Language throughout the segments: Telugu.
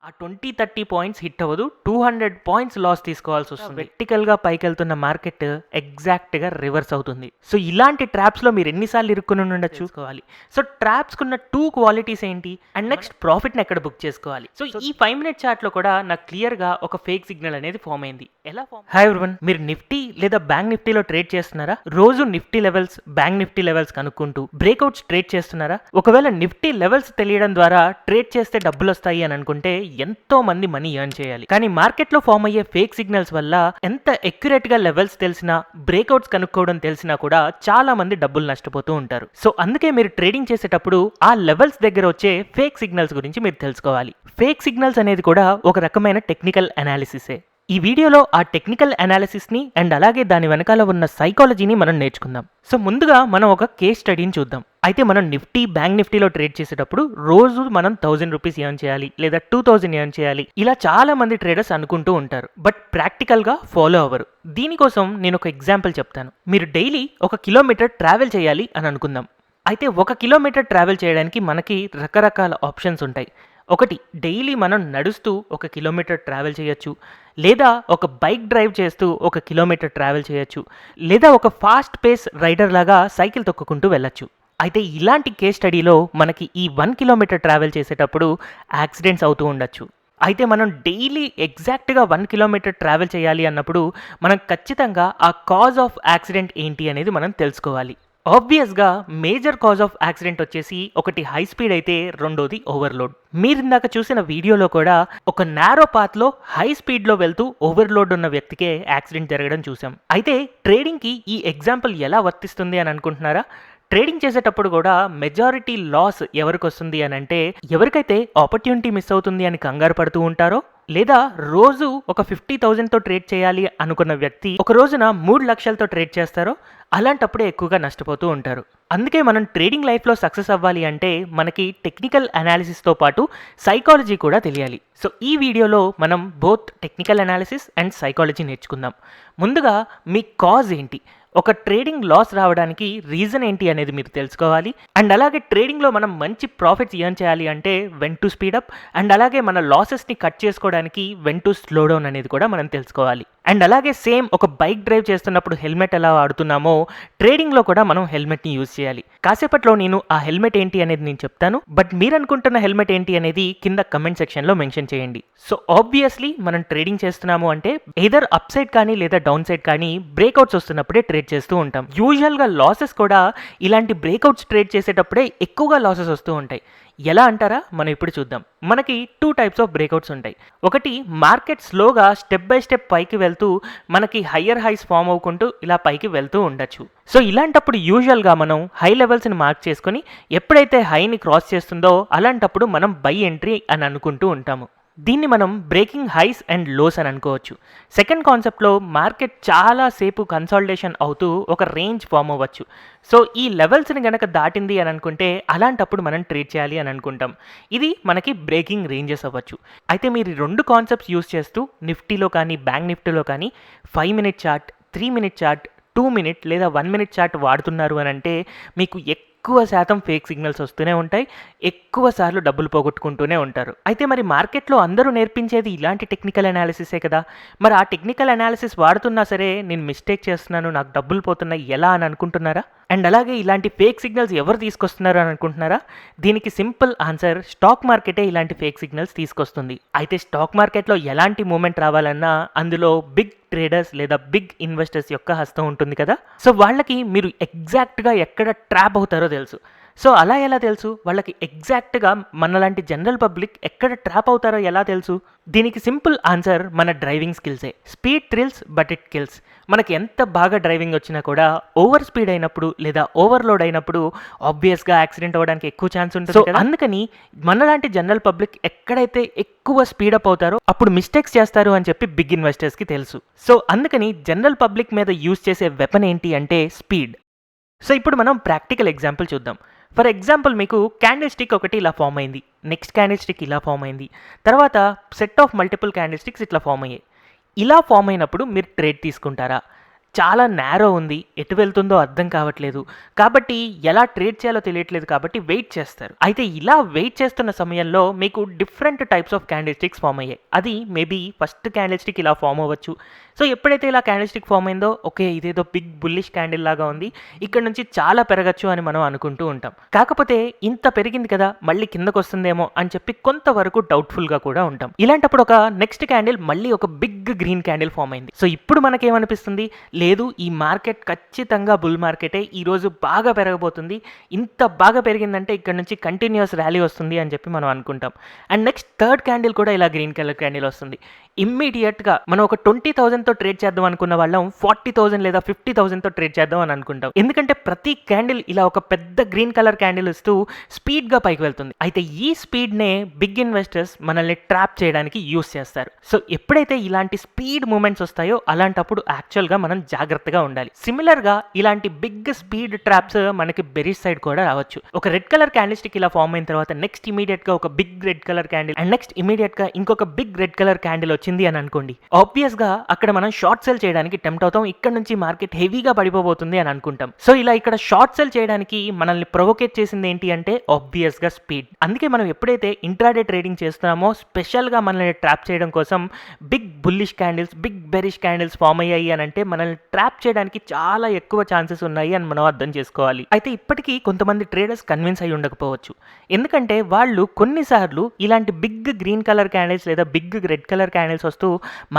ఆ 20, 30 పాయింట్స్ హిట్ అవ్వదు. 200 పాయింట్స్ లాస్ తీసుకోవాల్సొస్తుంది. వెర్టికల్‌గా పైకెళ్తున్న మార్కెట్ ఎగ్జాక్ట్‌గా రివర్స్ అవుతుంది. సో, ఇలాంటి ట్రాప్స్‌లో మీరు ఎన్ని సార్లు ఇరుక్కుని ఉండొచ్చు తెలుసుకోవాలి. సో, ట్రాప్స్‌కున్న 2 క్వాలిటీస్ ఏంటి? అండ్ నెక్స్ట్ ప్రాఫిట్‌ని ఎక్కడ బుక్ చేసుకోవాలి? సో, ఈ 5 మినిట్ చార్ట్‌లో కూడా నాకు క్లియర్‌గా ఒక ఫేక్ సిగ్నల్ అనేది ఫార్మ్ అయింది. ఎలా ఫార్మ్? హాయ్ ఎవ్రీవన్, మీరు నిఫ్టీ లేదా బ్యాంక్ నిఫ్టీలో ట్రేడ్ చేస్తున్నారా? రోజు Nifty levels, bank Nifty levels కనుక్కుంటూ బ్రేక్అవుట్స్ ట్రేడ్ చేస్తున్నారా? ఒకవేళ నిఫ్టీ లెవెల్స్ తెలియడం ద్వారా ట్రేడ్ చేస్తే డబ్బులు వస్తాయి అని అనుకుంటే ఎంతో మంది మనీ ఎర్న్ చేయాలి. కానీ మార్కెట్ లో ఫామ్ అయ్యే ఫేక్ సిగ్నల్స్ వల్ల ఎంత అక్యురేట్ గా లెవెల్స్ తెలిసినా, బ్రేక్అవుట్స్ కనుక్కోవడం తెలిసినా కూడా చాలా మంది డబ్బులు నష్టపోతూ ఉంటారు. సో అందుకే మీరు ట్రేడింగ్ చేసేటప్పుడు ఆ లెవెల్స్ దగ్గర వచ్చే ఫేక్ సిగ్నల్స్ గురించి మీరు తెలుసుకోవాలి. ఫేక్ సిగ్నల్స్ అనేది కూడా ఒక రకమైన టెక్నికల్ అనాలిసిసే. ఈ వీడియోలో ఆ టెక్నికల్ అనాలిసిస్ని అండ్ అలాగే దాని వెనకాల ఉన్న సైకాలజీని మనం నేర్చుకుందాం. సో ముందుగా మనం ఒక కేస్ స్టడీని చూద్దాం. అయితే మనం నిఫ్టీ, బ్యాంక్ నిఫ్టీలో ట్రేడ్ చేసేటప్పుడు రోజు మనం 1000 రూపీస్ ఎర్న్ చేయాలి లేదా 2000 ఎర్న్ చేయాలి, ఇలా చాలా మంది ట్రేడర్స్ అనుకుంటూ ఉంటారు. బట్ ప్రాక్టికల్గా ఫాలో అవ్వరు. దీనికోసం నేను ఒక ఎగ్జాంపుల్ చెప్తాను. మీరు డైలీ 1 కిలోమీటర్ ట్రావెల్ చేయాలి అని అనుకుందాం. అయితే 1 కిలోమీటర్ ట్రావెల్ చేయడానికి మనకి రకరకాల ఆప్షన్స్ ఉంటాయి. ఒకటి, డైలీ మనం నడుస్తూ 1 కిలోమీటర్ ట్రావెల్ చేయొచ్చు, లేదా ఒక బైక్ డ్రైవ్ చేస్తూ 1 కిలోమీటర్ ట్రావెల్ చేయొచ్చు, లేదా ఒక ఫాస్ట్ పేస్ రైడర్ లాగా సైకిల్ తొక్కుకుంటూ వెళ్ళొచ్చు. అయితే ఇలాంటి కేస్ స్టడీలో మనకి ఈ 1 కిలోమీటర్ ట్రావెల్ చేసేటప్పుడు యాక్సిడెంట్స్ అవుతూ ఉండొచ్చు. అయితే మనం డైలీ ఎగ్జాక్ట్గా 1 కిలోమీటర్ ట్రావెల్ చేయాలి అన్నప్పుడు మనం ఖచ్చితంగా ఆ కాజ్ ఆఫ్ యాక్సిడెంట్ ఏంటి అనేది మనం తెలుసుకోవాలి. ఆబ్వియస్గా మేజర్ కాజ్ ఆఫ్ యాక్సిడెంట్ వచ్చేసి ఒకటి హై స్పీడ్ అయితే రెండోది ఓవర్లోడ్. మీరు ఇందాక చూసిన వీడియోలో కూడా ఒక నారో పాత్లో హై స్పీడ్లో వెళ్తూ ఓవర్లోడ్ ఉన్న వ్యక్తికే యాక్సిడెంట్ జరగడం చూసాం. అయితే ట్రేడింగ్కి ఈ ఎగ్జాంపుల్ ఎలా వర్తిస్తుంది అని అనుకుంటున్నారా? ట్రేడింగ్ చేసేటప్పుడు కూడా మెజారిటీ లాస్ ఎవరికి వస్తుంది అని అంటే, ఎవరికైతే ఆపర్చునిటీ మిస్ అవుతుంది అని కంగారు పడుతూ ఉంటారో, లేదా రోజు ఒక 50,000తో ట్రేడ్ చేయాలి అనుకున్న వ్యక్తి ఒక రోజున 3 లక్షలతో ట్రేడ్ చేస్తారో అలాంటప్పుడే ఎక్కువగా నష్టపోతూ ఉంటారు. అందుకే మనం ట్రేడింగ్ లైఫ్లో సక్సెస్ అవ్వాలి అంటే మనకి టెక్నికల్ అనాలిసిస్తో పాటు సైకాలజీ కూడా తెలియాలి. సో ఈ వీడియోలో మనం both technical analysis and psychology నేర్చుకుందాం. ముందుగా మీ కాజ్ ఏంటి, ఒక ట్రేడింగ్ లాస్ రావడానికి రీజన్ ఏంటి అనేది మీరు తెలుసుకోవాలి. అండ్ అలాగే ట్రేడింగ్లో మనం మంచి ప్రాఫిట్స్ ఎర్న్ చేయాలి అంటే వెన్ టు స్పీడప్, అండ్ అలాగే మన లాసెస్ని కట్ చేసుకోవడానికి వెన్ టు స్లో డౌన్ అనేది కూడా మనం తెలుసుకోవాలి. అండ్ అలాగే సేమ్ ఒక బైక్ డ్రైవ్ చేస్తున్నప్పుడు హెల్మెట్ ఎలా వాడుతున్నామో ట్రేడింగ్లో కూడా మనం హెల్మెట్ని యూజ్ చేయాలి. కాసేపట్లో నేను ఆ హెల్మెట్ ఏంటి అనేది నేను చెప్తాను. బట్ మీరు అనుకుంటున్న హెల్మెట్ ఏంటి అనేది కింద కమెంట్ సెక్షన్లో మెన్షన్ చేయండి. సో ఆబ్వియస్లీ మనం ట్రేడింగ్ చేస్తున్నాము అంటే ఎయిదర్ అప్ సైడ్ కానీ లేదా డౌన్ సైడ్ కానీ బ్రేక్అవుట్స్ వస్తున్నప్పుడే ట్రేడ్ చేస్తూ ఉంటాం. యూజువల్గా లాసెస్ కూడా ఇలాంటి బ్రేక్అవుట్స్ ట్రేడ్ చేసేటప్పుడే ఎక్కువగా లాసెస్ వస్తూ ఉంటాయి. ఎలా అంటారా? మనం ఇప్పుడు చూద్దాం. మనకి 2 టైప్స్ ఆఫ్ బ్రేక్అవుట్స్ ఉంటాయి. ఒకటి, మార్కెట్ స్లోగా స్టెప్ బై స్టెప్ పైకి వెళ్తూ మనకి హయ్యర్ హైస్ ఫామ్ అవ్వకుంటూ ఇలా పైకి వెళ్తూ ఉండొచ్చు. సో ఇలాంటప్పుడు యూజువల్గా మనం హై లెవెల్స్ని మార్క్ చేసుకొని ఎప్పుడైతే హైని క్రాస్ చేస్తుందో అలాంటప్పుడు మనం బై ఎంట్రీ అని అనుకుంటూ ఉంటాము. దీన్ని మనం బ్రేకింగ్ హైస్ అండ్ లోస్ అని అనుకోవచ్చు. సెకండ్ కాన్సెప్ట్లో మార్కెట్ చాలా సేపు కన్సాలిడేషన్ అవుతూ ఒక రేంజ్ ఫామ్ అవ్వచ్చు. సో ఈ లెవెల్స్ని గనక దాటింది అని అనుకుంటే అలాంటప్పుడు మనం ట్రేడ్ చేయాలి అని అనుకుంటాం. ఇది మనకి బ్రేకింగ్ రేంజెస్ అవ్వచ్చు. అయితే మీరు 2 కాన్సెప్ట్స్ యూస్ చేస్తూ నిఫ్టీలో కానీ బ్యాంక్ నిఫ్టీలో కానీ 5 minute chart, 3 minute chart, 2 minute లేదా 1 మినిట్ చార్ట్ వాడుతున్నారు అని అంటే మీకు ఎక్కువ శాతం ఫేక్ సిగ్నల్స్ వస్తూనే ఉంటాయి. ఎక్కువ సార్లు డబ్బులు పోగొట్టుకుంటూనే ఉంటారు. అయితే మరి మార్కెట్లో అందరూ నేర్పించేది ఇలాంటి టెక్నికల్ అనాలిసిసే కదా. మరి ఆ టెక్నికల్ అనాలిసిస్ వాడుతున్నా సరే నేను మిస్టేక్ చేస్తున్నాను, నాకు డబ్బులు పోతున్నాయి ఎలా అని అనుకుంటున్నారా? అండ్ అలాగే ఇలాంటి ఫేక్ సిగ్నల్స్ ఎవరు తీసుకొస్తున్నారు అని అనుకుంటున్నారా? దీనికి సింపుల్ ఆన్సర్, స్టాక్ మార్కెటే ఇలాంటి ఫేక్ సిగ్నల్స్ తీసుకొస్తుంది. అయితే స్టాక్ మార్కెట్లో ఎలాంటి మూమెంట్ రావాలన్నా అందులో బిగ్ ట్రేడర్స్ లేదా బిగ్ ఇన్వెస్టర్స్ యొక్క హస్తం ఉంటుంది కదా. సో వాళ్ళకి మీరు ఎగ్జాక్ట్గా ఎక్కడ ట్రాప్ అవుతారో తెలుసు. సో అలా ఎలా తెలుసు? వాళ్ళకి ఎగ్జాక్ట్గా మనలాంటి జనరల్ పబ్లిక్ ఎక్కడ ట్రాప్ అవుతారో ఎలా తెలుసు? దీనికి సింపుల్ ఆన్సర్ మన డ్రైవింగ్ స్కిల్సే. Speed thrills but it kills. మనకి ఎంత బాగా డ్రైవింగ్ వచ్చినా కూడా ఓవర్ స్పీడ్ అయినప్పుడు లేదా ఓవర్లోడ్ అయినప్పుడు ఆబ్వియస్గా యాక్సిడెంట్ అవ్వడానికి ఎక్కువ ఛాన్స్ ఉంటుంది. సో అందుకని మనలాంటి జనరల్ పబ్లిక్ ఎక్కడైతే ఎక్కువ స్పీడప్ అవుతారో అప్పుడు మిస్టేక్స్ చేస్తారు అని చెప్పి బిగ్ ఇన్వెస్టర్స్కి తెలుసు. సో అందుకని జనరల్ పబ్లిక్ మీద యూజ్ చేసే వెపన్ ఏంటి అంటే స్పీడ్. సో ఇప్పుడు మనం ప్రాక్టికల్ ఎగ్జాంపుల్ చూద్దాం. ఫర్ ఎగ్జాంపుల్ మీకు క్యాండిల్ స్టిక్ ఒకటి ఇలా ఫామ్ అయింది, నెక్స్ట్ క్యాండిల్ స్టిక్ ఇలా ఫామ్ అయింది, తర్వాత set of multiple candle sticks ఇట్లా ఫామ్ అయ్యాయి. ఇలా ఫామ్ అయినప్పుడు మీరు ట్రేడ్ తీసుకుంటారా? చాలా నేరో ఉంది. ఎటు వెళ్తుందో అర్థం కావట్లేదు. కాబట్టి ఎలా ట్రేడ్ చేయాలో తెలియట్లేదు కాబట్టి వెయిట్ చేస్తారు. అయితే ఇలా వెయిట్ చేస్తున్న సమయంలో మీకు different types of candlesticks form అయ్యాయి. అది మేబీ ఫస్ట్ క్యాండిల్ స్టిక్ ఇలా ఫార్మ్ అవ్వచ్చు. సో ఎప్పుడైతే ఇలా క్యాండిల్ స్టిక్ ఫార్మ్ అయిందో ఓకే ఇదేదో బిగ్ బుల్లిష్ క్యాండిల్ లాగా ఉంది. ఇక్కడ నుంచి చాలా పెరగచ్చు అని మనం అనుకుంటూ ఉంటాం. కాకపోతే ఇంత పెరిగింది కదా మళ్ళీ కిందకు వస్తుందేమో అని చెప్పి కొంతవరకు డౌట్ఫుల్గా కూడా ఉంటాం. ఇలాంటప్పుడు ఒక నెక్స్ట్ క్యాండిల్ మళ్ళీ ఒక బిగ్ గ్రీన్ క్యాండిల్ ఫార్మ్ అయింది. సో ఇప్పుడు మనకేమనిపిస్తుంది, లేదు ఈ మార్కెట్ ఖచ్చితంగా బుల్ మార్కెటే, ఈరోజు బాగా పెరగబోతుంది, ఇంత బాగా పెరిగిందంటే ఇక్కడ నుంచి కంటిన్యూస్ ర్యాలీ వస్తుంది అని చెప్పి మనం అనుకుంటాం. అండ్ నెక్స్ట్ థర్డ్ క్యాండిల్ కూడా ఇలా గ్రీన్ కలర్ క్యాండిల్ వస్తుంది. ఇమ్మీడియట్గా మనం ఒక 20,000తో ట్రేడ్ చేద్దాం అనుకున్న వాళ్ళం 40,000 లేదా 50,000తో ట్రేడ్ చేద్దాం అని అనుకుంటాం. ఎందుకంటే ప్రతి క్యాండిల్ ఇలా ఒక పెద్ద గ్రీన్ కలర్ క్యాండిల్ ఇస్తూ స్పీడ్గా పైకి వెళ్తుంది. అయితే ఈ స్పీడ్నే బిగ్ ఇన్వెస్టర్స్ మనల్ని ట్రాప్ చేయడానికి యూస్ చేస్తారు. సో ఎప్పుడైతే ఇలాంటి స్పీడ్ మూమెంట్స్ వస్తాయో అలాంటప్పుడు యాక్చువల్గా మనం జాగ్రత్తగా ఉండాలి. సిమిలర్గా ఇలాంటి బిగ్ స్పీడ్ ట్రాప్స్ మనకి బెరిష్ సైడ్ కూడా రావచ్చు. ఒక రెడ్ కలర్ క్యాండిల్ స్టిక్ ఇలా ఫార్మ్ అయిన తర్వాత నెక్స్ట్ ఇమీడియట్గా ఒక big red colour candle and next ఇమీడియట్గా ఇంకొక బిగ్ రెడ్ కలర్ క్యాండిల్ వచ్చింది అని అనుకోండి. ఆబ్వియస్గా అక్కడ మనం షార్ట్ సెల్ చేయడానికి టెంప్ట్ అవుతాం. ఇక్కడ నుంచి మార్కెట్ హెవీగా పడిపోబోతుంది అని అనుకుంటాం. సో ఇలా ఇక్కడ షార్ట్ సెల్ చేయడానికి మనల్ని ప్రొవోకేట్ చేసింది ఏంటి అంటే ఆబ్వియస్గా స్పీడ్. అందుకే మనం ఎప్పుడైతే ఇంట్రాడే ట్రేడింగ్ చేస్తున్నామో స్పెషల్గా మనల్ని ట్రాప్ చేయడం కోసం big bullish candles big bearish candles form అయ్యాయి అని అంటే మనల్ని ట్రాప్ చేయడానికి చాలా ఎక్కువ ఛాన్సెస్ ఉన్నాయి అని మనం అర్థం చేసుకోవాలి. అయితే ఇప్పటికీ కొంతమంది ట్రేడర్స్ కన్విన్స్ అయి ఉండకపోవచ్చు. ఎందుకంటే వాళ్ళు కొన్నిసార్లు ఇలాంటి బిగ్ గ్రీన్ కలర్ క్యాండిల్స్ లేదా బిగ్ రెడ్ కలర్ క్యాండిల్స్ వస్తూ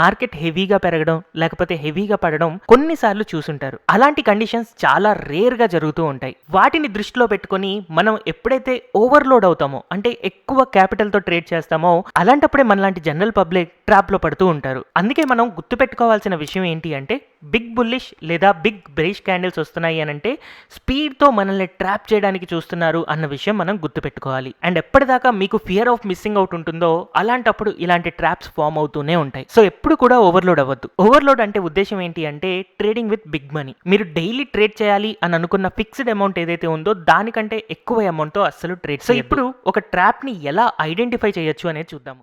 మార్కెట్ హెవీగా పెరగడం లేకపోతే హెవీగా పడడం కొన్నిసార్లు చూసుంటారు. అలాంటి కండిషన్స్ చాలా రేర్గా జరుగుతూ ఉంటాయి. వాటిని దృష్టిలో పెట్టుకొని మనం ఎప్పుడైతే ఓవర్లోడ్ అవుతామో అంటే ఎక్కువ క్యాపిటల్తో ట్రేడ్ చేస్తామో అలాంటప్పుడే మనలాంటి జనరల్ పబ్లిక్ ట్రాప్లో పడుతూ ఉంటారు. అందుకే మనం గుర్తుపెట్టుకోవాల్సిన విషయం ఏంటి అంటే బిగ్ బుల్లిష్ లేదా బిగ్ బెరిష్ క్యాండిల్స్ వస్తున్నాయి అని అంటే స్పీడ్తో మనల్ని ట్రాప్ చేయడానికి చూస్తున్నారు అన్న విషయం మనం గుర్తుపెట్టుకోవాలి. అండ్ ఎప్పటిదాకా మీకు ఫియర్ ఆఫ్ మిస్సింగ్ అవుట్ ఉంటుందో అలాంటప్పుడు ఇలాంటి ట్రాప్స్ ఫామ్ అవుతూనే ఉంటాయి. సో ఎప్పుడు కూడా ఓవర్లోడ్ అవ్వద్దు. ఓవర్లోడ్ అంటే ఉద్దేశం ఏంటి అంటే ట్రేడింగ్ విత్ బిగ్ మనీ. మీరు డైలీ ట్రేడ్ చేయాలి అని అనుకున్న ఫిక్స్డ్ అమౌంట్ ఏదైతే ఉందో దానికంటే ఎక్కువ అమౌంట్తో అస్సలు ట్రేడ్. సో ఇప్పుడు ఒక ట్రాప్ని ఎలా ఐడెంటిఫై చేయొచ్చు అనేది చూద్దాము.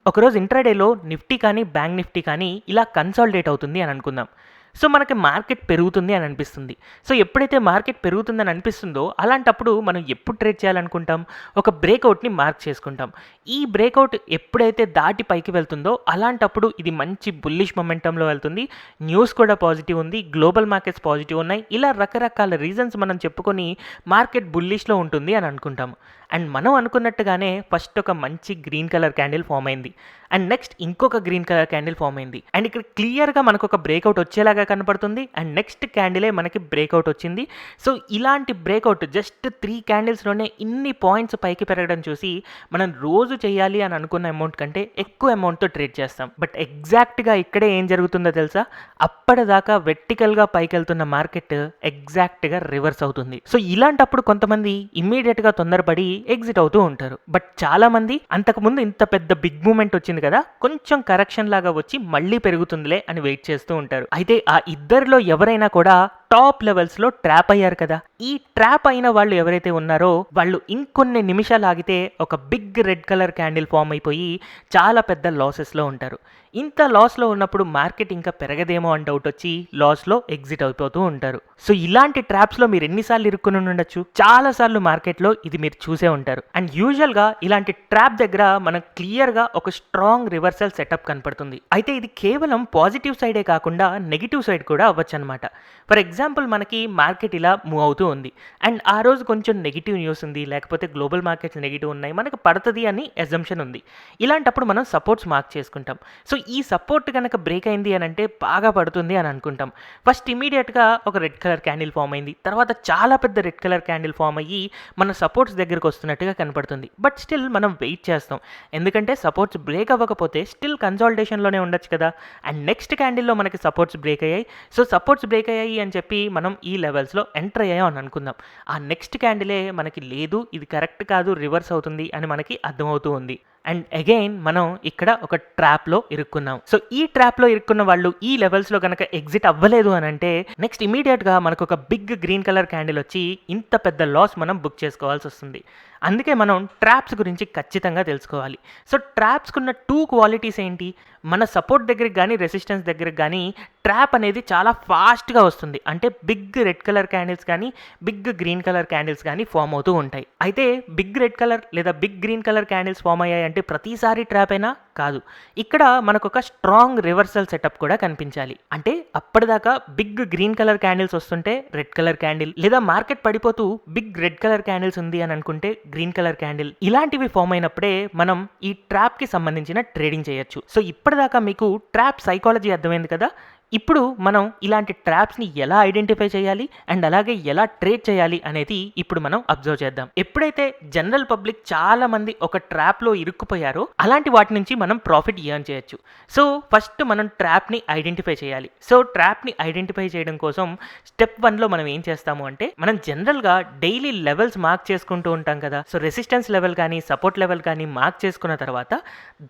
ఒకరోజు ఇంట్రాడేలో నిఫ్టీ కానీ బ్యాంక్ నిఫ్టీ కానీ ఇలా కన్సాలిడేట్ అవుతుంది అని అనుకుందాం. సో మనకి మార్కెట్ పెరుగుతుంది అని అనిపిస్తుంది. సో ఎప్పుడైతే మార్కెట్ పెరుగుతుందని అనిపిస్తుందో అలాంటప్పుడు మనం ఎప్పుడు ట్రేడ్ చేయాలనుకుంటాం, ఒక బ్రేక్అవుట్ని మార్క్ చేసుకుంటాం. ఈ బ్రేక్అవుట్ ఎప్పుడైతే దాటి పైకి వెళ్తుందో అలాంటప్పుడు ఇది మంచి బుల్లిష్ మొమెంటంలో వెళ్తుంది. న్యూస్ కూడా పాజిటివ్ ఉంది, గ్లోబల్ మార్కెట్స్ పాజిటివ్ ఉన్నాయి. ఇలా రకరకాల రీజన్స్ మనం చెప్పుకొని మార్కెట్ బుల్లిష్లో ఉంటుంది అని అనుకుంటాము. అండ్ మనం అనుకున్నట్టుగానే ఫస్ట్ ఒక మంచి గ్రీన్ కలర్ క్యాండిల్ ఫామ్ అయింది. అండ్ నెక్స్ట్ ఇంకొక గ్రీన్ కలర్ క్యాండిల్ ఫామ్ అయింది. అండ్ ఇక్కడ క్లియర్గా మనకు ఒక బ్రేక్అవుట్ వచ్చేలాగా కనపడుతుంది. అండ్ నెక్స్ట్ క్యాండిలే మనకి బ్రేక్అవుట్ వచ్చింది. సో ఇలాంటి బ్రేక్అవుట్ జస్ట్ 3 క్యాండిల్స్లోనే ఇన్ని పాయింట్స్ పైకి పెరగడం చూసి మనం రోజు చేయాలి అని అనుకున్న అమౌంట్ కంటే ఎక్కువ అమౌంట్తో ట్రేడ్ చేస్తాం. బట్ ఎగ్జాక్ట్గా ఇక్కడే ఏం జరుగుతుందో తెలుసా, అప్పటిదాకా వెర్టికల్గా పైకి వెళ్తున్న మార్కెట్ ఎగ్జాక్ట్గా రివర్స్ అవుతుంది. సో ఇలాంటప్పుడు కొంతమంది ఇమ్మీడియట్గా తొందరపడి ఎగ్జిట్ అవుతూ ఉంటారు. బట్ చాలా మంది అంతకుముందు ఇంత పెద్ద బిగ్ మూమెంట్ వచ్చింది కదా కొంచెం కరెక్షన్ లాగా వచ్చి మళ్ళీ పెరుగుతుందిలే అని వెయిట్ చేస్తూ ఉంటారు. అయితే ఆ ఇద్దరిలో ఎవరైనా కూడా టాప్ లెవెల్స్లో ట్రాప్ అయ్యారు కదా. ఈ ట్రాప్ అయిన వాళ్ళు ఎవరైతే ఉన్నారో వాళ్ళు ఇంకొన్ని నిమిషాలు ఆగితే ఒక big red colour candle form అయిపోయి చాలా పెద్ద లాసెస్లో ఉంటారు. ఇంత లాస్లో ఉన్నప్పుడు మార్కెట్ ఇంకా పెరగదేమో అని డౌట్ వచ్చి లాస్లో ఎగ్జిట్ అయిపోతూ ఉంటారు. సో ఇలాంటి ట్రాప్స్లో మీరు ఎన్నిసార్లు ఇరుక్కుని ఉండొచ్చు, చాలాసార్లు మార్కెట్లో ఇది మీరు చూసే ఉంటారు. అండ్ యూజువల్గా ఇలాంటి ట్రాప్ దగ్గర మనకు క్లియర్గా ఒక స్ట్రాంగ్ రివర్సల్ సెటప్ కనపడుతుంది. అయితే ఇది కేవలం పాజిటివ్ సైడే కాకుండా నెగిటివ్ సైడ్ కూడా అవ్వచ్చు అనమాట. ఫర్ ఎగ్జాంపుల్ మనకి మార్కెట్ ఇలా మూవ్ అవుతూ ఉంది అండ్ ఆ రోజు కొంచెం నెగిటివ్ న్యూస్ ఉంది, లేకపోతే గ్లోబల్ మార్కెట్స్ నెగిటివ్ ఉన్నాయి, మనకు పడుతుంది అని అజంప్షన్ ఉంది. ఇలాంటప్పుడు మనం సపోర్ట్స్ మార్క్ చేసుకుంటాం. సో ఈ సపోర్ట్ కనుక బ్రేక్ అయింది అని అంటే బాగా పడుతుంది అని అనుకుంటాం. ఫస్ట్ ఇమీడియట్గా ఒక రెడ్ కలర్ క్యాండిల్ ఫామ్ అయింది, తర్వాత చాలా పెద్ద రెడ్ కలర్ క్యాండిల్ ఫామ్ అయ్యి మన సపోర్ట్స్ దగ్గరకు వస్తున్నట్టుగా కనపడుతుంది. బట్ స్టిల్ మనం వెయిట్ చేస్తాం, ఎందుకంటే సపోర్ట్స్ బ్రేక్ అవ్వకపోతే స్టిల్ కన్సాలిడేషన్లోనే ఉండొచ్చు కదా. అండ్ నెక్స్ట్ క్యాండిల్లో మనకి సపోర్ట్స్ బ్రేక్ అయ్యాయి. సో సపోర్ట్స్ బ్రేక్ అయ్యాయి అని చెప్పి మనం ఈ లెవెల్స్లో ఎంటర్ అయ్యాం అని అనుకుందాం. ఆ నెక్స్ట్ క్యాండిలే మనకి లేదు ఇది కరెక్ట్ కాదు రివర్స్ అవుతుంది అని మనకి అర్థమవుతూ ఉంది. అండ్ అగైన్ మనం ఇక్కడ ఒక ట్రాప్లో ఇరుక్కున్నాం. సో ఈ ట్రాప్లో ఇరుక్కున్న వాళ్ళు ఈ లెవెల్స్లో కనుక ఎగ్జిట్ అవ్వలేదు అని అంటే నెక్స్ట్ ఇమీడియట్గా మనకు ఒక బిగ్ గ్రీన్ కలర్ క్యాండిల్ వచ్చి ఇంత పెద్ద లాస్ మనం బుక్ చేసుకోవాల్సి వస్తుంది. అందుకే మనం ట్రాప్స్ గురించి ఖచ్చితంగా తెలుసుకోవాలి. సో ట్రాప్స్కున్న 2 క్వాలిటీస్ ఏంటి? మన సపోర్ట్ దగ్గరికి కానీ రెసిస్టెన్స్ దగ్గరికి కానీ ట్రాప్ అనేది చాలా ఫాస్ట్గా వస్తుంది. అంటే బిగ్ రెడ్ కలర్ క్యాండిల్స్ కానీ బిగ్ గ్రీన్ కలర్ క్యాండిల్స్ కానీ ఫామ్ అవుతూ ఉంటాయి. అయితే బిగ్ రెడ్ కలర్ లేదా big green colour candles form అయ్యాయి అంటే ప్రతిసారి ట్రాప్ అయినా కాదు. ఇక్కడ మనకు ఒక స్ట్రాంగ్ రివర్సల్ సెటప్ కూడా కనిపించాలి. అంటే అప్పటిదాకా బిగ్ గ్రీన్ కలర్ క్యాండిల్స్ వస్తుంటే రెడ్ కలర్ క్యాండిల్, లేదా మార్కెట్ పడిపోతూ బిగ్ రెడ్ కలర్ క్యాండిల్స్ ఉంది అని అనుకుంటే గ్రీన్ కలర్ క్యాండిల్, ఇలాంటివి ఫామ్ అయినప్పుడే మనం ఈ ట్రాప్ కి సంబంధించిన ట్రేడింగ్ చేయొచ్చు. సో ఇప్పటిదాకా మీకు ట్రాప్ సైకాలజీ అర్థమైంది కదా. ఇప్పుడు మనం ఇలాంటి ట్రాప్స్ని ఎలా ఐడెంటిఫై చేయాలి అండ్ అలాగే ఎలా ట్రేడ్ చేయాలి అనేది ఇప్పుడు మనం అబ్జర్వ్ చేద్దాం. ఎప్పుడైతే జనరల్ పబ్లిక్ చాలా మంది ఒక ట్రాప్లో ఇరుక్కుపోయారో అలాంటి వాటి నుంచి మనం ప్రాఫిట్ ఎర్న్ చేయొచ్చు. సో ఫస్ట్ మనం ట్రాప్ని ఐడెంటిఫై చేయాలి. సో ట్రాప్ని ఐడెంటిఫై చేయడం కోసం స్టెప్ 1లో మనం ఏం చేస్తాము అంటే, మనం జనరల్గా డైలీ లెవెల్స్ మార్క్ చేసుకుంటూ ఉంటాం కదా. సో రెసిస్టెన్స్ లెవెల్ కానీ సపోర్ట్ లెవెల్ కానీ మార్క్ చేసుకున్న తర్వాత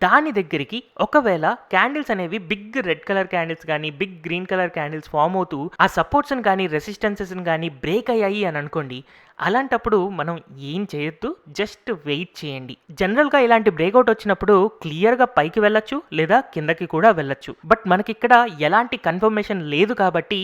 దాని దగ్గరికి ఒకవేళ క్యాండిల్స్ అనేవి బిగ్ రెడ్ కలర్ క్యాండిల్స్ కానీ big green colour candles form అవుతూ ఆ సపోర్ట్స్ని కానీ రెసిస్టెన్సెస్ని కానీ బ్రేక్ అయ్యాయి అని అనుకోండి, అలాంటప్పుడు మనం ఏం చేయొద్దు, జస్ట్ వెయిట్ చేయండి. జనరల్గా ఇలాంటి బ్రేక్అవుట్ వచ్చినప్పుడు క్లియర్గా పైకి వెళ్ళొచ్చు లేదా కిందకి కూడా వెళ్ళొచ్చు. బట్ మనకి ఇక్కడ ఎలాంటి కన్ఫర్మేషన్ లేదు కాబట్టి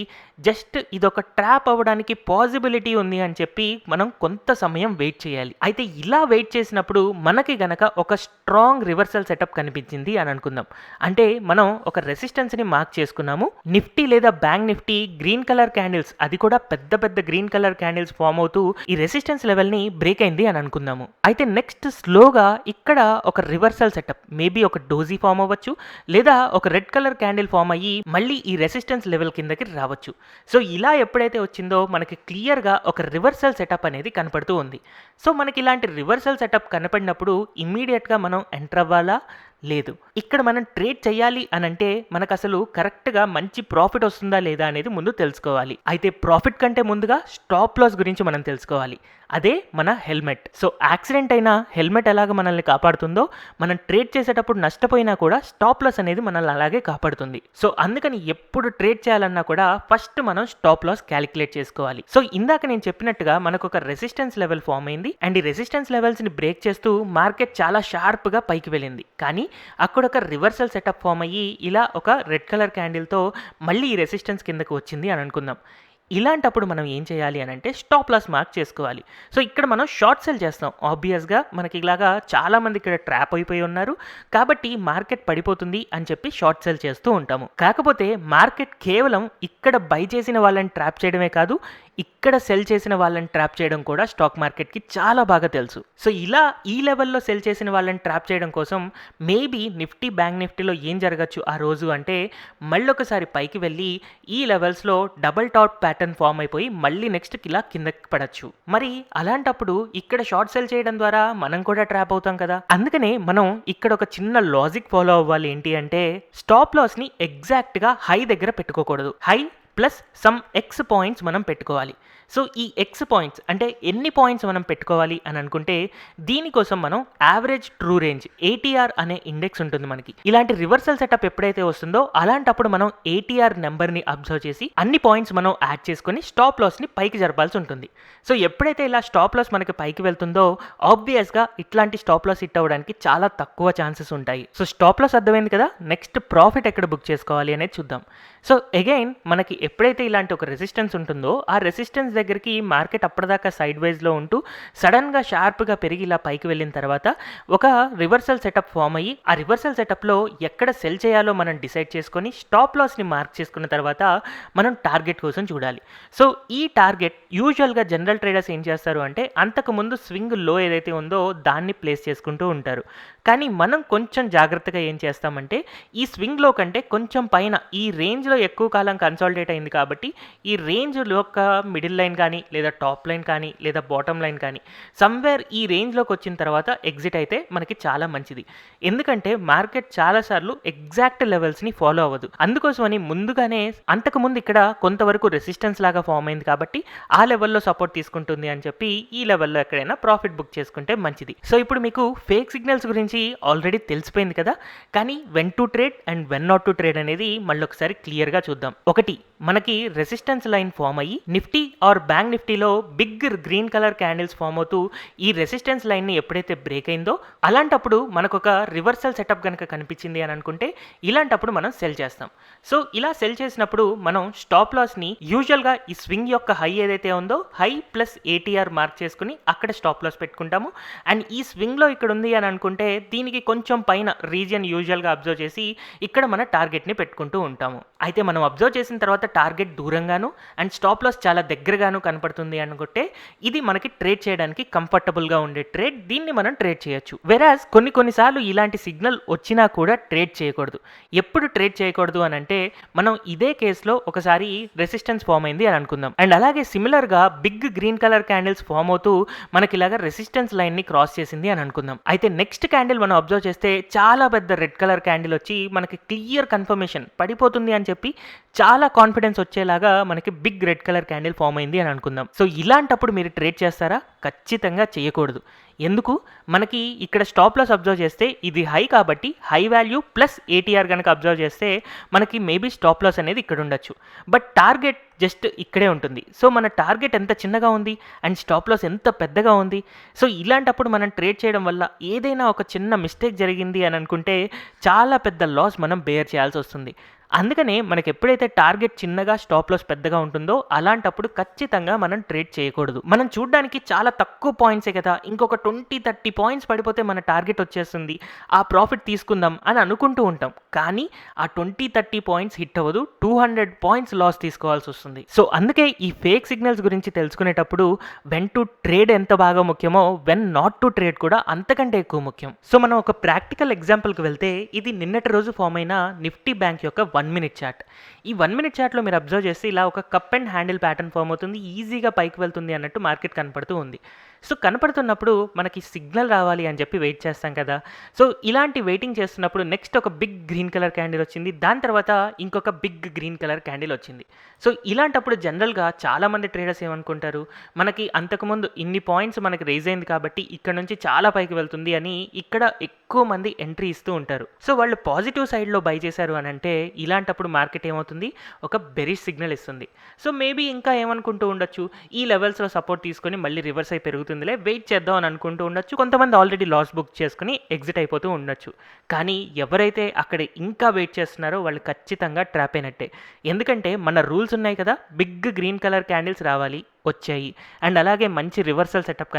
జస్ట్ ఇదొక ట్రాప్ అవ్వడానికి పాసిబిలిటీ ఉంది అని చెప్పి మనం కొంత సమయం వెయిట్ చేయాలి. అయితే ఇలా వెయిట్ చేసినప్పుడు మనకి గనక ఒక స్ట్రాంగ్ రివర్సల్ సెటప్ కనిపించింది అని అనుకుందాం. అంటే మనం ఒక రెసిస్టెన్స్ని మార్క్ చేసుకున్నాము. నిఫ్టీ లేదా bank Nifty green colour candles, అది కూడా పెద్ద పెద్ద గ్రీన్ కలర్ క్యాండిల్స్ ఫామ్ అవుతూ ఈ రెసిస్టెన్స్ లెవెల్ ని బ్రేక్ అయింది అని అనుకుందాము. అయితే నెక్స్ట్ స్లోగా ఇక్కడ ఒక రివర్సల్ సెటప్, మేబీ ఒక డోజీ ఫామ్ అవ్వచ్చు లేదా ఒక రెడ్ కలర్ క్యాండిల్ ఫామ్ అయ్యి మళ్ళీ ఈ రెసిస్టెన్స్ లెవెల్ కిందకి రావచ్చు. సో ఇలా ఎప్పుడైతే వచ్చిందో మనకి క్లియర్గా ఒక రివర్సల్ సెటప్ అనేది కనపడుతూ ఉంది. సో మనకి ఇలాంటి రివర్సల్ సెటప్ కనపడినప్పుడు ఇమ్మీడియట్గా మనం ఎంటర్ అవ్వాలా లేదు, ఇక్కడ మనం ట్రేడ్ చేయాలి అని అంటే మనకు అసలు కరెక్ట్గా మంచి ప్రాఫిట్ వస్తుందా లేదా అనేది ముందు తెలుసుకోవాలి. అయితే ప్రాఫిట్ కంటే ముందుగా స్టాప్ లాస్ గురించి మనం తెలుసుకోవాలి. అదే మన హెల్మెట్. సో యాక్సిడెంట్ అయినా హెల్మెట్ ఎలాగ మనల్ని కాపాడుతుందో, మనం ట్రేడ్ చేసేటప్పుడు నష్టపోయినా కూడా స్టాప్ లాస్ అనేది మనల్ని అలాగే కాపాడుతుంది. సో అందుకని ఎప్పుడు ట్రేడ్ చేయాలన్నా కూడా ఫస్ట్ మనం స్టాప్ లాస్ క్యాలిక్యులేట్ చేసుకోవాలి. సో ఇందాక నేను చెప్పినట్టుగా మనకు ఒక రెసిస్టెన్స్ లెవెల్ ఫామ్ అయింది అండ్ ఈ రెసిస్టెన్స్ లెవెల్స్ ని బ్రేక్ చేస్తూ మార్కెట్ చాలా షార్ప్ గా పైకి వెళ్ళింది. కానీ అక్కడ ఒక రివర్సల్ సెటప్ ఫామ్ అయ్యి ఇలా ఒక రెడ్ కలర్ క్యాండిల్తో మళ్ళీ ఈ రెసిస్టెన్స్ కిందకు వచ్చింది అని అనుకుందాం. ఇలాంటప్పుడు మనం ఏం చేయాలి అని అంటే స్టాప్ లాస్ మార్క్ చేసుకోవాలి. సో ఇక్కడ మనం షార్ట్ సెల్ చేస్తాం. ఆబ్వియస్గా మనకి ఇలాగా చాలామంది ఇక్కడ ట్రాప్ అయిపోయి ఉన్నారు కాబట్టి మార్కెట్ పడిపోతుంది అని చెప్పి షార్ట్ సెల్ చేస్తూ ఉంటాము. కాకపోతే మార్కెట్ కేవలం ఇక్కడ బై చేసిన వాళ్ళని ట్రాప్ చేయడమే కాదు, ఇక్కడ సెల్ చేసిన వాళ్ళని ట్రాప్ చేయడం కూడా స్టాక్ మార్కెట్కి చాలా బాగా తెలుసు. సో ఇలా ఈ లెవెల్లో సెల్ చేసిన వాళ్ళని ట్రాప్ చేయడం కోసం మేబీ నిఫ్టీ బ్యాంక్ నిఫ్టీలో ఏం జరగచ్చు ఆ రోజు అంటే, మళ్ళొకసారి పైకి వెళ్ళి ఈ లెవెల్స్లో డబుల్ టాప్ ప్యాటర్న్ ఫామ్ అయిపోయి మళ్ళీ నెక్స్ట్ ఇలా కిందకి పడచ్చు. మరి అలాంటప్పుడు ఇక్కడ షార్ట్ సెల్ చేయడం ద్వారా మనం కూడా ట్రాప్ అవుతాం కదా. అందుకనే మనం ఇక్కడ ఒక చిన్న లాజిక్ ఫాలో అవ్వాలి. ఏంటి అంటే, స్టాప్ లాస్ని ఎగ్జాక్ట్గా హై దగ్గర పెట్టుకోకూడదు. High plus some X points మనం పెట్టుకోవాలి. సో ఈ ఎక్స్ పాయింట్స్ అంటే ఎన్ని పాయింట్స్ మనం పెట్టుకోవాలి అని అనుకుంటే, దీనికోసం మనం యావరేజ్ ట్రూ రేంజ్ ఏటీఆర్ అనే ఇండెక్స్ ఉంటుంది మనకి. ఇలాంటి రివర్సల్ సెటప్ ఎప్పుడైతే వస్తుందో అలాంటప్పుడు మనం ఏటీఆర్ నెంబర్ని అబ్జర్వ్ చేసి అన్ని పాయింట్స్ మనం యాడ్ చేసుకొని స్టాప్ లాస్ని పైకి జరపాల్సి ఉంటుంది. సో ఎప్పుడైతే ఇలా స్టాప్ లాస్ మనకి పైకి వెళ్తుందో ఆబ్వియస్గా ఇట్లాంటి స్టాప్ లాస్ హిట్ అవ్వడానికి చాలా తక్కువ ఛాన్సెస్ ఉంటాయి. సో స్టాప్ లాస్ అర్థమైంది కదా. నెక్స్ట్ ప్రాఫిట్ ఎక్కడ బుక్ చేసుకోవాలి అనేది చూద్దాం. సో అగైన్ మనకి ఎప్పుడైతే ఇలాంటి ఒక రెసిస్టెన్స్ ఉంటుందో ఆ రెసిస్టెన్స్ దగ్గరికి మార్కెట్ అప్పటిదాకా సైడ్ వైజ్లో ఉంటూ సడన్గా షార్ప్గా పెరిగి ఇలా పైకి వెళ్ళిన తర్వాత ఒక రివర్సల్ సెటప్ ఫామ్ అయ్యి ఆ రివర్సల్ సెటప్లో ఎక్కడ సెల్ చేయాలో మనం డిసైడ్ చేసుకొని స్టాప్ లాస్ని మార్క్ చేసుకున్న తర్వాత మనం టార్గెట్ కోసం చూడాలి. సో ఈ టార్గెట్ యూజువల్గా జనరల్ ట్రేడర్స్ ఏం చేస్తారు అంటే, అంతకుముందు స్వింగ్ లో ఏదైతే ఉందో దాన్ని ప్లేస్ చేసుకుంటూ ఉంటారు. కానీ మనం కొంచెం జాగ్రత్తగా ఏం చేస్తామంటే, ఈ స్వింగ్లో కంటే కొంచెం పైన ఈ రేంజ్లో ఎక్కువ కాలం కన్సాలిడేట్ అయింది కాబట్టి ఈ రేంజ్ యొక్క మిడిల్ లైన్ కానీ లేదా టాప్ లైన్ కానీ లేదా బాటమ్ లైన్ కానీ సమ్వేర్ ఈ రేంజ్లోకి వచ్చిన తర్వాత ఎగ్జిట్ అయితే మనకి చాలా మంచిది. ఎందుకంటే మార్కెట్ చాలాసార్లు ఎగ్జాక్ట్ లెవెల్స్ని ఫాలో అవ్వదు. అందుకోసమని ముందుగానే అంతకుముందు ఇక్కడ కొంతవరకు రెసిస్టెన్స్ లాగా ఫామ్ అయింది కాబట్టి ఆ లెవెల్లో సపోర్ట్ తీసుకుంటుంది అని చెప్పి ఈ లెవెల్లో ఎక్కడైనా ప్రాఫిట్ బుక్ చేసుకుంటే మంచిది. సో ఇప్పుడు మీకు ఫేక్ సిగ్నల్స్ గురించి గురించి ఆల్రెడీ తెలిసిపోయింది కదా, కానీ when to trade and when not to trade అనేది మళ్ళీ ఒకసారి క్లియర్గా చూద్దాం. ఒకటి, మనకి రెసిస్టెన్స్ లైన్ ఫామ్ అయ్యి నిఫ్టీ ఆర్ బ్యాంక్ నిఫ్టీలో big green colour candles form అవుతూ ఈ రెసిస్టెన్స్ లైన్ని ఎప్పుడైతే బ్రేక్ అయిందో అలాంటప్పుడు మనకు ఒక రివర్సల్ సెటప్ కనుక కనిపించింది అని అనుకుంటే ఇలాంటప్పుడు మనం సెల్ చేస్తాం. సో ఇలా సెల్ చేసినప్పుడు మనం స్టాప్ లాస్ని యూజువల్గా ఈ స్వింగ్ యొక్క హై ఏదైతే ఉందో హై ప్లస్ ఏటీఆర్ మార్క్ చేసుకుని అక్కడ స్టాప్ లాస్ పెట్టుకుంటాము. అండ్ ఈ స్వింగ్లో ఇక్కడ ఉంది అని అనుకుంటే దీనికి కొంచెం పైన రీజియన్ యూజువల్గా అబ్జర్వ్ చేసి ఇక్కడ మన టార్గెట్ని పెట్టుకుంటూ ఉంటాము. అయితే మనం అబ్జర్వ్ చేసిన తర్వాత టార్గెట్ దూరంగాను అండ్ స్టాప్ లాస్ చాలా దగ్గరగాను కనపడుతుంది అనుకుంటే ఇది మనకి ట్రేడ్ చేయడానికి కంఫర్టబుల్గా ఉండే ట్రేడ్, దీన్ని మనం ట్రేడ్ చేయొచ్చు. వెరాజ్ కొన్నిసార్లు ఇలాంటి సిగ్నల్ వచ్చినా కూడా ట్రేడ్ చేయకూడదు. ఎప్పుడు ట్రేడ్ చేయకూడదు అని అంటే మనం ఇదే కేసులో ఒకసారి రెసిస్టెన్స్ ఫామ్ అయింది అని అనుకుందాం అండ్ అలాగే సిమిలర్గా big green colour candles form అవుతూ మనకి ఇలాగా రెసిస్టెన్స్ లైన్ని క్రాస్ చేసింది అని అనుకుందాం. అయితే నెక్స్ట్ క్యాండిల్ మనం అబ్జర్వ్ చేస్తే చాలా పెద్ద రెడ్ కలర్ క్యాండిల్ వచ్చి మనకి క్లియర్ కన్ఫర్మేషన్ పడిపోతుంది అని చెప్పి చాలా కాన్ఫిడెన్స్ వచ్చేలాగా మనకి big red colour candle form అయింది అని అనుకుందాం. సో ఇలాంటప్పుడు మీరు ట్రేడ్ చేస్తారా? ఖచ్చితంగా చేయకూడదు. ఎందుకు? మనకి ఇక్కడ స్టాప్ లాస్ అబ్జర్వ్ చేస్తే ఇది హై కాబట్టి హై వాల్యూ ప్లస్ ఏటీఆర్ కనుక అబ్జర్వ్ చేస్తే మనకి మేబీ స్టాప్ లాస్ అనేది ఇక్కడ ఉండొచ్చు, బట్ టార్గెట్ జస్ట్ ఇక్కడే ఉంటుంది. సో మన టార్గెట్ ఎంత చిన్నగా ఉంది అండ్ స్టాప్ లాస్ ఎంత పెద్దగా ఉంది. సో ఇలాంటప్పుడు మనం ట్రేడ్ చేయడం వల్ల ఏదైనా ఒక చిన్న మిస్టేక్ జరిగింది అని అనుకుంటే చాలా పెద్ద లాస్ మనం బేర్ చేయాల్సి వస్తుంది. అందుకనే మనకి ఎప్పుడైతే టార్గెట్ చిన్నగా స్టాప్ లాస్ పెద్దగా ఉంటుందో అలాంటప్పుడు ఖచ్చితంగా మనం ట్రేడ్ చేయకూడదు. మనం చూడడానికి చాలా తక్కువ పాయింట్సే కదా, ఇంకొక 20-30 పాయింట్స్ పడిపోతే మన టార్గెట్ వచ్చేస్తుంది, ఆ ప్రాఫిట్ తీసుకుందాం అని అనుకుంటూ ఉంటాం. కానీ ఆ 20-30 పాయింట్స్ హిట్ అవ్వదు, 200 పాయింట్స్ లాస్ తీసుకోవాల్సి వస్తుంది. సో అందుకే ఈ ఫేక్ సిగ్నల్స్ గురించి తెలుసుకునేటప్పుడు వెన్ టు ట్రేడ్ ఎంత బాగా ముఖ్యమో వెన్ నాట్ టు ట్రేడ్ కూడా అంతకంటే ఎక్కువ ముఖ్యం. సో మనం ఒక ప్రాక్టికల్ ఎగ్జాంపుల్కి వెళ్తే ఇది నిన్నటి రోజు ఫామ్ అయిన నిఫ్టీ బ్యాంక్ యొక్క 1 minute చార్ట్. ఈ 1 minute చార్ట్లో మీరు అబ్జర్వ్ చేస్తే ఇలా ఒక cup and handle pattern form అవుతుంది, ఈజీగా పైకి వెళ్తుంది అన్నట్టు మార్కెట్ కనపడుతూ ఉంది. సో కనపడుతున్నప్పుడు మనకి సిగ్నల్ రావాలి అని చెప్పి వెయిట్ చేస్తాం కదా. సో ఇలాంటి వెయిటింగ్ చేస్తున్నప్పుడు నెక్స్ట్ ఒక బిగ్ గ్రీన్ కలర్ క్యాండిల్ వచ్చింది, దాని తర్వాత ఇంకొక బిగ్ గ్రీన్ కలర్ క్యాండిల్ వచ్చింది. సో ఇలాంటప్పుడు జనరల్గా చాలామంది ట్రేడర్స్ ఏమనుకుంటారు, మనకి అంతకుముందు ఇన్ని పాయింట్స్ మనకి రేజ్ అయింది కాబట్టి ఇక్కడ నుంచి చాలా పైకి వెళ్తుంది అని ఇక్కడ ఎక్కువ మంది ఎంట్రీ ఇస్తూ ఉంటారు. సో వాళ్ళు పాజిటివ్ సైడ్లో బై చేశారు అని అంటే ఇలాంటప్పుడు మార్కెట్ ఏమవుతుంది, ఒక బెరిష్ సిగ్నల్ ఇస్తుంది. సో మేబీ ఇంకా ఏమనుకుంటూ ఉండొచ్చు, ఈ లెవెల్స్లో సపోర్ట్ తీసుకొని మళ్ళీ రివర్స్ అయి పెరుగుతుందిలే, వెయిట్ చేద్దాం అని అనుకుంటూ ఉండొచ్చు. కొంతమంది ఆల్రెడీ లాస్ బుక్ చేసుకుని ఎగ్జిట్ అయిపోతూ ఉండొచ్చు. కానీ ఎవరైతే అక్కడ ఇంకా వెయిట్ చేస్తున్నారో వాళ్ళు ఖచ్చితంగా ట్రాప్ అయినట్టే. ఎందుకంటే మన రూల్స్ ఉన్నాయి కదా, బిగ్ గ్రీన్ కలర్ క్యాండిల్స్ రావాలి, వచ్చాయి, అండ్ అలాగే మంచి రివర్సల్ సెటప్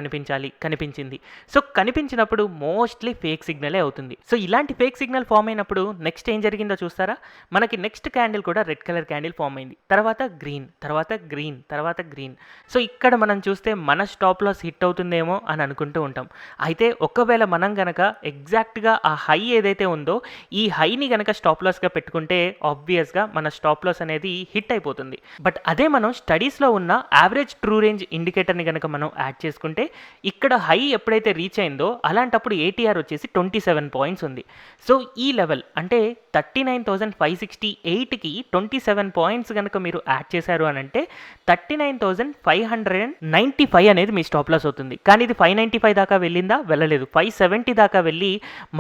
కనిపించింది. సో కనిపించినప్పుడు మోస్ట్లీ ఫేక్ సిగ్నలే అవుతుంది. సో ఇలాంటి ఫేక్ సిగ్నల్ ఫామ్ అయినప్పుడు నెక్స్ట్ ఏం జరిగిందో చూస్తారా? మనకి నెక్స్ట్ క్యాండిల్ కూడా రెడ్ కలర్ క్యాండిల్ ఫామ్ అయింది, తర్వాత గ్రీన్, తర్వాత గ్రీన్, తర్వాత గ్రీన్. సో ఇక్కడ మనం చూస్తే మన స్టాప్ లాస్ హిట్ అవుతుందేమో అని అనుకుంటూ ఉంటాం. అయితే ఒకవేళ మనం గనక ఎగ్జాక్ట్గా ఆ హై ఏదైతే ఉందో ఈ హైని గనక స్టాప్ లాస్గా పెట్టుకుంటే ఆబ్వియస్గా మన స్టాప్ లాస్ అనేది హిట్ అయిపోతుంది. బట్ అదే మనం స్టడీస్లో ఉన్న యావరేజ్ ట్రూ రేంజ్ ఇండికేటర్ని కనుక మనం యాడ్ చేసుకుంటే ఇక్కడ హై ఎప్పుడైతే రీచ్ అయిందో అలాంటప్పుడు ఏటీఆర్ వచ్చేసి 27 పాయింట్స్ ఉంది. సో ఈ లెవెల్ అంటే 39,568కి 27 పాయింట్స్ కనుక మీరు యాడ్ చేశారు అని అంటే 39,595 అనేది మీ స్టాప్ లాస్ అవుతుంది. కానీ ఇది 595 దాకా వెళ్ళిందా? వెళ్ళలేదు. 570 దాకా వెళ్ళి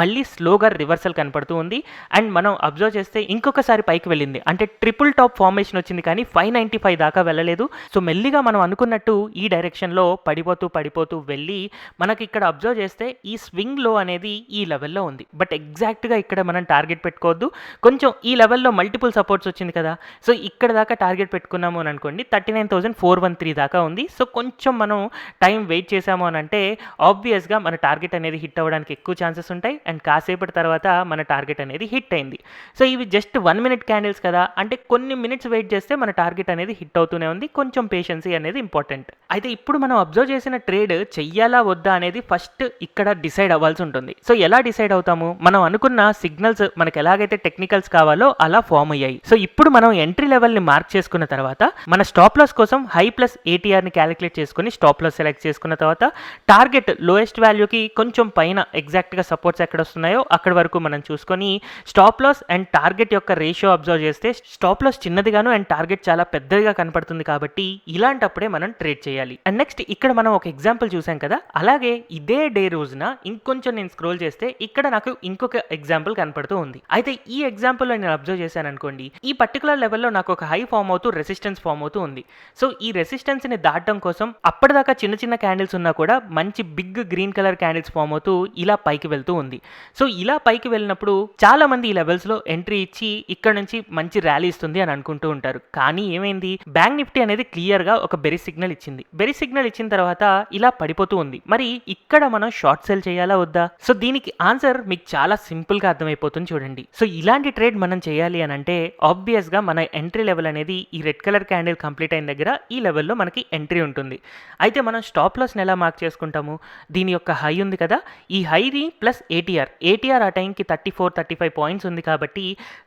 మళ్ళీ స్లోగా రివర్సల్ కనపడుతూ ఉంది. అండ్ మనం అబ్జర్వ్ చేస్తే ఇంకొకసారి పైకి వెళ్ళింది, అంటే ట్రిపుల్ టాప్ ఫార్మేషన్ వచ్చింది, కానీ 595 దాకా వెళ్ళలేదు. సో మెల్లిగా మనం అనుకున్నట్టు ఈ డైరెక్షన్లో పడిపోతూ వెళ్ళి మనకి ఇక్కడ అబ్జర్వ్ చేస్తే ఈ స్వింగ్ లో అనేది ఈ లెవెల్లో ఉంది. బట్ ఎగ్జాక్ట్గా ఇక్కడ మనం టార్గెట్ పెట్టుకోవద్దు, కొంచెం ఈ లెవెల్లో మల్టిపుల్ సపోర్ట్స్ వచ్చింది కదా. సో ఇక్కడ దాకా టార్గెట్ పెట్టుకున్నాము అని అనుకోండి, 39,413 దాకా ఉంది. సో కొంచెం మనం టైం వెయిట్ చేసాము అని అంటే ఆబ్వియస్గా మన టార్గెట్ అనేది హిట్ అవ్వడానికి ఎక్కువ ఛాన్సెస్ ఉంటాయి. అండ్ కాసేపటి తర్వాత మన టార్గెట్ అనేది హిట్ అయింది. సో ఇవి జస్ట్ 1 minute క్యాండిల్స్ కదా, అంటే కొన్ని మినిట్స్ వెయిట్ చేస్తే మన టార్గెట్ అనేది హిట్ అవుతూనే ఉంది. కొంచెం పేషెన్సీ అనేది ఇంపార్టెంట్. అయితే ఇప్పుడు మనం అబ్జర్వ్ చేసిన ట్రేడ్ చెయ్యాలా వద్దా అనేది ఫస్ట్ ఇక్కడ డిసైడ్ అవ్వాల్సి ఉంటుంది. సో ఎలా డిసైడ్ అవుతాము? మనం అనుకున్న సిగ్నల్స్ మనకి ఎలాగైతే టెక్నికల్స్ కావాలో అలా ఫామ్ అయ్యాయి. సో ఇప్పుడు మనం ఎంట్రీ లెవెల్ని మార్క్ చేసుకున్న తర్వాత మన స్టాప్ లాస్ కోసం హై ప్లస్ ఏటీఆర్ని క్యాలిక్యులేట్ చేసుకుని స్టాప్ లాస్ సెలెక్ట్ చేసుకున్న తర్వాత టార్గెట్ లోయెస్ట్ వాల్యూకి కొంచెం పైన ఎగ్జాక్ట్గా సపోర్ట్స్ ఎక్కడ వస్తున్నాయో అక్కడ వరకు మనం చూసుకొని స్టాప్ లాస్ అండ్ టార్గెట్ యొక్క రేషియో అబ్జర్వ్ చేస్తే స్టాప్ లాస్ చిన్నదిగాను అండ్ టార్గెట్ చాలా పెద్దదిగా కనపడుతుంది. కాబట్టి ఇలాంటప్పుడు వచ్చినప్పుడే మనం ట్రేడ్ చేయాలి. అండ్ నెక్స్ట్ ఇక్కడ మనం ఒక ఎగ్జాంపుల్ చూసాం కదా, అలాగే ఇదే డే రోజున ఇంకొంచెం నేను స్క్రోల్ చేస్తే ఇక్కడ నాకు ఇంకొక ఎగ్జాంపుల్ కనపడుతూ ఉంది. అయితే ఈ ఎగ్జాంపుల్లో నేను అబ్జర్వ్ చేశాను అనుకోండి, ఈ పర్టికులర్ లెవెల్లో నాకు ఒక హై ఫామ్ అవుతూ రెసిస్టెన్స్ ఫామ్ అవుతూ ఉంది. సో ఈ రెసిస్టెన్స్ ని దాటడం కోసం అప్పటిదాకా చిన్న చిన్న క్యాండిల్స్ ఉన్నా కూడా మంచి big green colour candles form అవుతూ ఇలా పైకి వెళ్తూ ఉంది. సో ఇలా పైకి వెళ్ళినప్పుడు చాలా మంది ఈ లెవెల్స్ లో ఎంట్రీ ఇచ్చి ఇక్కడ నుంచి మంచి ర్యాలీ ఇస్తుంది అని అనుకుంటూ ఉంటారు. కానీ ఏమైంది, బ్యాంక్ నిఫ్టీ అనేది క్లియర్ గా ఒక బెరిష్ సిగ్నల్ ఇచ్చింది. బెరిష్ సిగ్నల్ ఇచ్చిన తర్వాత ఇలా పడిపోతూ ఉంది. మరి ఇక్కడ మనం షార్ట్ సెల్ చేయాలా వద్దా? సో దీనికి ఆన్సర్ మీకు చాలా సింపుల్ గా అర్థమైపోతుంది చూడండి. సో ఇలాంటి ట్రేడ్ మనం చేయాలి అని అంటే ఆబ్వియస్ గా మన ఎంట్రీ లెవెల్ అనేది ఈ రెడ్ కలర్ క్యాండిల్ కంప్లీట్ అయిన దగ్గర ఈ లెవెల్లో మనకి ఎంట్రీ ఉంటుంది. అయితే మనం స్టాప్ లాస్ ఎలా మార్క్ చేసుకుంటాము? దీని యొక్క హై ఉంది కదా, ఈ హైని ప్లస్ ఏటీఆర్ ఆ టైంకి 34-35 పాయింట్స్ ఉంది కాబట్టి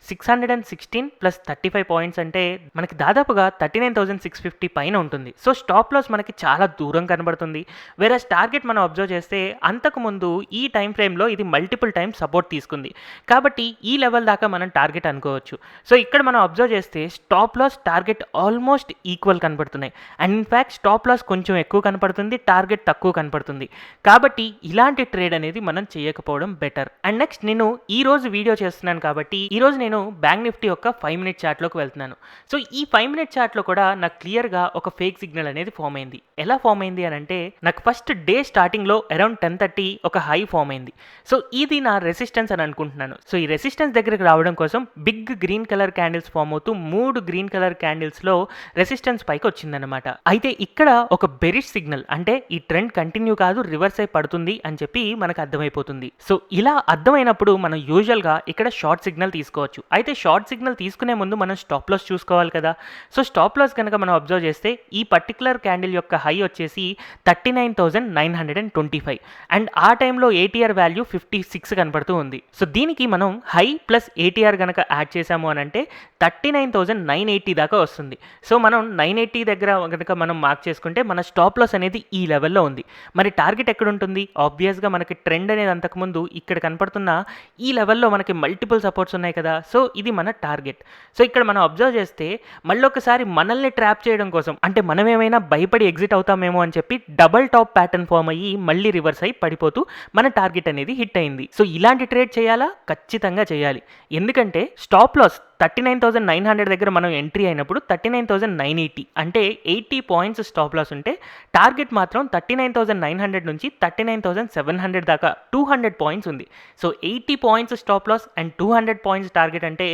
616 ప్లస్ 35 పాయింట్స్ అంటే మనకి దాదాపుగా 39,650 పైన ఉంటుంది. సో స్టాప్ లాస్ మనకి చాలా దూరం కనబడుతుంది. వేరే టార్గెట్ మనం అబ్జర్వ్ చేస్తే అంతకుముందు ఈ టైం ఫ్రేమ్లో ఇది మల్టిపుల్ టైమ్ సపోర్ట్ తీసుకుంది కాబట్టి ఈ లెవెల్ దాకా మనం టార్గెట్ అనుకోవచ్చు. సో ఇక్కడ మనం అబ్జర్వ్ చేస్తే stop loss target almost equal కనబడుతున్నాయి. అండ్ ఇన్ఫ్యాక్ట్ స్టాప్ లాస్ కొంచెం ఎక్కువ కనపడుతుంది, టార్గెట్ తక్కువ కనపడుతుంది. కాబట్టి ఇలాంటి ట్రేడ్ అనేది మనం చేయకపోవడం బెటర్. అండ్ నెక్స్ట్ నేను ఈ రోజు వీడియో చేస్తున్నాను కాబట్టి ఈ రోజు నేను బ్యాంక్ నిఫ్టీ యొక్క 5 మినిట్ చార్ట్లోకి వెళ్తున్నాను. సో ఈ 5 మినిట్ చార్ట్లో కూడా నాకు క్లియర్గా ఒక ఫేక్ సిగ్నల్ అనేది ఫామ్ అయింది. ఎలా ఫామ్ అయింది అని అంటే నాకు ఫస్ట్ డే స్టార్టింగ్లో అరౌండ్ 10:30 ఒక హై ఫామ్ అయింది. సో ఇది నా రెసిస్టెన్స్ అని అనుకుంటున్నాను. సో ఈ రెసిస్టెన్స్ దగ్గరికి రావడం కోసం big green colour candles form అవుతూ 3 గ్రీన్ కలర్ క్యాండిల్స్లో రెసిస్టెన్స్ పైకి వచ్చిందనమాట. అయితే ఇక్కడ ఒక బెరిష్ సిగ్నల్, అంటే ఈ ట్రెండ్ కంటిన్యూ కాదు రివర్స్ అయి పడుతుంది అని చెప్పి మనకు అర్థమైపోతుంది. సో ఇలా అర్థమైనప్పుడు మనం యూజువల్గా ఇక్కడ షార్ట్ సిగ్నల్ తీసుకోవచ్చు. అయితే షార్ట్ సిగ్నల్ తీసుకునే ముందు మనం స్టాప్ లాస్ చూసుకోవాలి కదా. సో స్టాప్ లాస్ కనుక మనం అబ్జర్వ్ చేస్తే ఈ పర్టికులర్ క్యాండిల్ యొక్క హై వచ్చేసి 39,925 అండ్ ఆ టైంలో ఏటీఆర్ వాల్యూ 56 కనపడుతూ ఉంది. సో దీనికి మనం హై ప్లస్ ఏటీఆర్ కనుక యాడ్ చేసాము అని అంటే 39,980 దాకా వస్తుంది. సో మనం 980 దగ్గర కనుక మనం మార్క్ చేసుకుంటే మన స్టాప్ లాస్ అనేది ఈ లెవెల్లో ఉంది. మరి టార్గెట్ ఎక్కడ ఉంటుంది? ఆబ్వియస్గా మనకి ట్రెండ్ అనేది అంతకుముందు ఇక్కడ కనపడుతున్న ఈ లెవెల్లో మనకి మల్టిపుల్ సపోర్ట్స్ ఉన్నాయి కదా. సో ఇది మన టార్గెట్. సో ఇక్కడ మనం అబ్జర్వ్ చేస్తే మళ్ళీ ఒకసారి మనల్ని ట్రాప్ చేయడం కోసం, అంటే మనం ఏమైనా భయపడి ఎగ్జిట్ అవుతామేమో అని చెప్పి డబల్ టాప్ ప్యాటర్న్ ఫామ్ అయ్యి మళ్ళీ రివర్స్ అయ్యి పడిపోతూ మన టార్గెట్ అనేది హిట్ అయింది. సో ఇలాంటి ట్రేడ్ చేయాలా? ఖచ్చితంగా చేయాలి. ఎందుకంటే స్టాప్ లాస్ 39,900 దగ్గర మనం ఎంట్రీ అయినప్పుడు 39,980 అంటే 80 పాయింట్స్ స్టాప్ లాస్ ఉంటే టార్గెట్ మాత్రం 39,900 నుంచి 39,700 దాకా 200 పాయింట్స్ ఉంది. So 80 points stop loss and 200 points target అంటే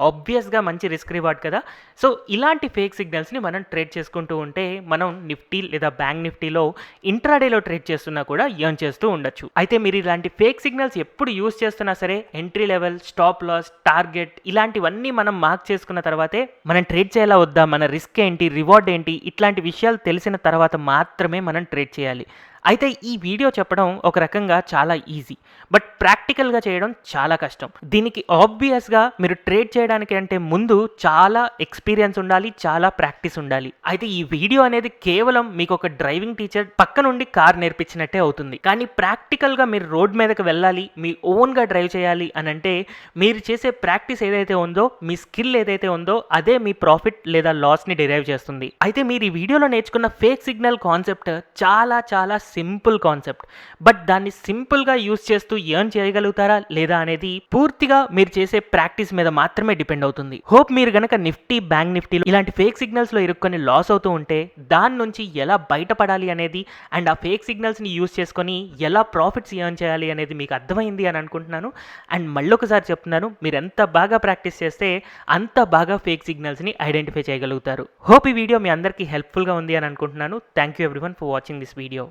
ఆబ్వియస్గా మంచి రిస్క్ రివార్డ్ కదా. సో ఇలాంటి ఫేక్ సిగ్నల్స్ని మనం ట్రేడ్ చేసుకుంటూ ఉంటే మనం నిఫ్టీ లేదా బ్యాంక్ నిఫ్టీలో ఇంట్రాడేలో ట్రేడ్ చేస్తున్నా కూడా ఎర్న్ చేస్తూ ఉండొచ్చు. అయితే మీరు ఇలాంటి ఫేక్ సిగ్నల్స్ ఎప్పుడు యూస్ చేస్తున్నా సరే entry level, stop loss, target ఇలాంటివన్నీ మనం మార్క్ చేసుకున్న తర్వాతే మనం ట్రేడ్ చేయాలా వద్దా, మన రిస్క్ ఏంటి, రివార్డ్ ఏంటి, ఇట్లాంటి విషయాలు తెలిసిన తర్వాత మాత్రమే మనం ట్రేడ్ చేయాలి. అయితే ఈ వీడియో చెప్పడం ఒక రకంగా చాలా ఈజీ, బట్ ప్రాక్టికల్గా చేయడం చాలా కష్టం. దీనికి ఆబ్వియస్గా మీరు ట్రేడ్ చేయడానికి అంటే ముందు చాలా ఎక్స్పీరియన్స్ ఉండాలి, చాలా ప్రాక్టీస్ ఉండాలి. అయితే ఈ వీడియో అనేది కేవలం మీకు ఒక డ్రైవింగ్ టీచర్ పక్క నుండి కార్ నేర్పించినట్టే అవుతుంది. కానీ ప్రాక్టికల్గా మీరు రోడ్ మీదకి వెళ్ళాలి, మీ ఓన్గా డ్రైవ్ చేయాలి అని అంటే మీరు చేసే ప్రాక్టీస్ ఏదైతే ఉందో, మీ స్కిల్ ఏదైతే ఉందో అదే మీ ప్రాఫిట్ లేదా లాస్ని డిరైవ్ చేస్తుంది. అయితే మీరు ఈ వీడియోలో నేర్చుకున్న ఫేక్ సిగ్నల్ కాన్సెప్ట్ చాలా చాలా సింపుల్ కాన్సెప్ట్, బట్ దాన్ని సింపుల్గా యూజ్ చేస్తూ ఎర్న్ చేయగలుగుతారా లేదా అనేది పూర్తిగా మీరు చేసే ప్రాక్టీస్ మీద మాత్రమే డిపెండ్ అవుతుంది. హోప్ మీరు గనక నిఫ్టీ, బ్యాంక్ నిఫ్టీలో ఇలాంటి ఫేక్ సిగ్నల్స్లో ఇరుక్కొని లాస్ అవుతూ ఉంటే దాని నుంచి ఎలా బయటపడాలి అనేది అండ్ ఆ ఫేక్ సిగ్నల్స్ని యూజ్ చేసుకొని ఎలా ప్రాఫిట్స్ ఎర్న్ చేయాలి అనేది మీకు అర్థమైంది అని అనుకుంటున్నాను. అండ్ మళ్ళొకసారి చెప్తున్నాను, మీరు ఎంత బాగా ప్రాక్టీస్ చేస్తే అంత బాగా ఫేక్ సిగ్నల్స్ని ఐడెంటిఫై చేయగలుగుతారు. హోప్ ఈ వీడియో మీ అందరికీ హెల్ప్ఫుల్గా ఉంది అని అనుకుంటున్నాను. Thank you everyone for watching this video.